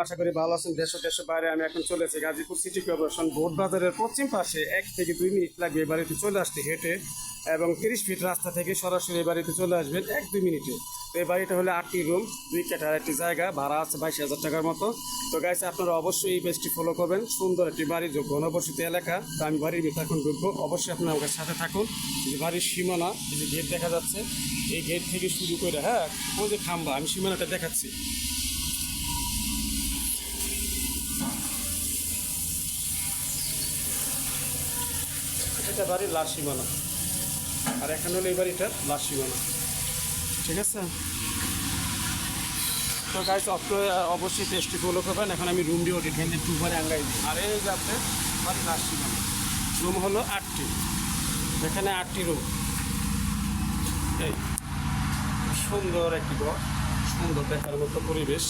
আশা করি ভালো আছেন। দেশের বাইরে আমি এখন চলেছি গাজীপুর সিটি কর্পোরেশন বোট বাজারের পশ্চিম পাশে 1 থেকে 2 মিনিট লাগবে এই বাড়িতে চলে আসতে হেঁটে, এবং 30 ফিট রাস্তা থেকে সরাসরি এই বাড়িতে চলে আসবেন 1-2 মিনিটে। তো এই বাড়িটা হলো 8টি রুম, 2 কাঠার একটি জায়গা, ভাড়া আছে 22,000 টাকার মতো। তো গাইস, আপনারা অবশ্যই এই পেজটি ফলো করবেন। সুন্দর একটি বাড়ি, ঘনবসতি এলাকা। তো আমি বাড়ির ভিতরে এখন ঢুকবো, অবশ্যই আপনারা আমাদের সাথে থাকুন। যে বাড়ির সীমানা, এই যে গেট দেখা যাচ্ছে, এই গেট থেকে শুরু করে ওই যে খাম্বা, আমি সীমানাটা দেখাচ্ছি। এটা বাড়ির লাশ সীমানা, আর এখানে হলো এই বাড়িটার লাশ সীমানা। ঠিক আছে? তো গাইস, অবশ্যই পেজটি ফলো করবেন। এখন আমি রুম দিয়ে ওঠি, ট্রেনের টুপারে আঙ্গাই দিই। আর এই যে আপনার বাড়ির লাশ সীমানা, রুম হলো 8টি, এখানে 8টি রুম। এই সুন্দর একটি ঘর, সুন্দর দেখার মতো পরিবেশ।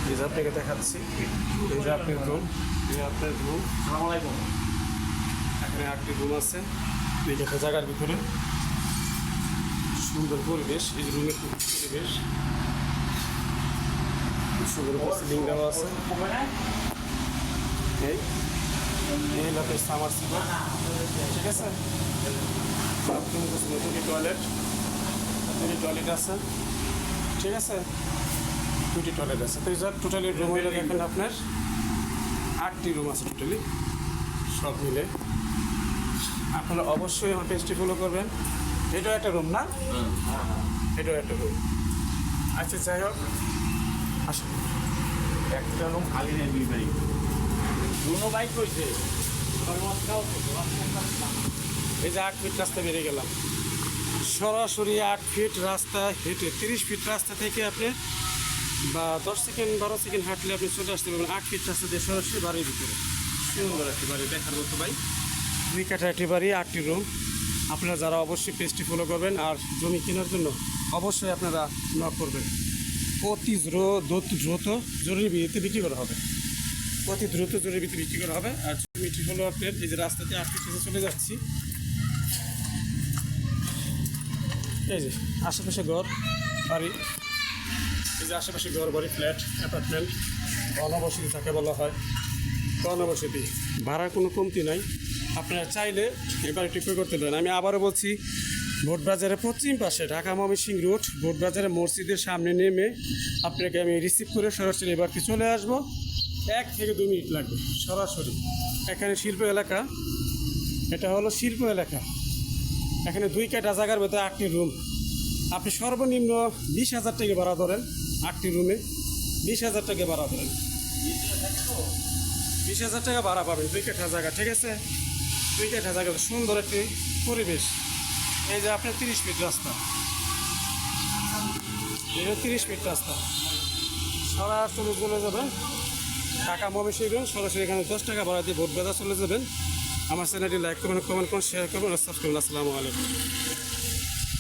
এই যে আপনাকে দেখাচ্ছি, এই যে আপনার রুম, এই আপনার রুম। এখানে 8টি রুম আছে এই একটা জায়গার ভিতরে। সুন্দর পরিবেশ, এই যে রুমের পরিবেশ খুব সুন্দর, সিলিং দেওয়া আছে। এই আপনার সামার সিপার, ঠিক আছে? টয়লেট, 2টি টয়লেট আছে, ঠিক আছে? 2টি টয়লেট আছে। তো এই টোটালি রুম হইলে এখন আপনার 8টি রুম আছে টোটালি, সব মিলে। আপনারা অবশ্যই আমার পেজটি ফলো করবেন। এটাও একটা রুম না? এটাও একটা রুম। আচ্ছা, যাই হোক, আসুন। একটা রুম খালি নেই, 2 বাড়ি দুনো বাইক হয়েছে। এই যে 8 ফিট রাস্তা বেরিয়ে গেলাম, সরাসরি 8 ফিট রাস্তা হেঁটে 30 ফিট রাস্তা থেকে আপনি 10 সেকেন্ড 12 সেকেন্ড হাঁটলে আপনি চলে আসতে পারবেন 8 ফিট রাস্তা দিয়ে সরাসরি বাড়ির ভিতরে। সুন্দর একটি বাড়ি, দেখার মতো ভাই। 2 কাঠা একটি বাড়ি, 8টি রুম। আপনারা যারা অবশ্যই পেজটি ফলো করবেন, আর জমি কেনার জন্য অবশ্যই আপনারা নক করবেন। অতি দ্রুত জরুরি ভিত্তিতে বিক্রি করা হবে, অতি দ্রুত জরুরি ভিত্তিতে বিক্রি করা হবে। আর জমিটি হলো আপনার এই যে রাস্তাতে 8 ফিট চলে যাচ্ছি। এই যে আশেপাশে ঘর বাড়ি, এই যে আশেপাশে ঘর বাড়ি, ফ্ল্যাট, অ্যাপার্টমেন্ট, ঘনবসতি তাকে বলা হয়। ঘনবসতি, ভাড়ার কোনো কমতি নাই। আপনারা চাইলে এই বাড়িটি ক্রয় করতে পারেন। আমি আবারও বলছি, বোট বাজারের পশ্চিম পাশে ঢাকা ময়মনসিংহ রোড, বোট বাজারের মসজিদের সামনে নেমে আপনাকে আমি রিসিভ করে সরাসরি এই বাড়িতে চলে আসবো। 1 থেকে 2 মিনিট লাগবে সরাসরি। এখানে শিল্প এলাকা, এটা হলো শিল্প এলাকা। এখানে 2 কাঠা জায়গার ভেতরে 8টি রুম। আপনি সর্বনিম্ন 20,000 টাকা ভাড়া ধরেন, 8টি রুমে 20,000 টাকা ভাড়া ধরেন। 20,000 টাকা ভাড়া পাবেন 2 কাঠা জায়গা, ঠিক আছে? 2 কাঠা জায়গা, সুন্দর একটি পরিবেশ। এই যে আপনার 30 ফিট রাস্তা, এই 30 ফিট রাস্তা সরাসরি চলে যাবেন ঢাকা ময়মনসিংহ রোড। সরাসরি এখানে 10 টাকা ভাড়া দিয়ে বোট বাজার চলে যাবেন। আমার চ্যানেলটি লাইক করবেন, কমেন্ট করুন, শেয়ার করবেন, সাবস্ক্রাইব করুন। আসসালামু আলাইকুম।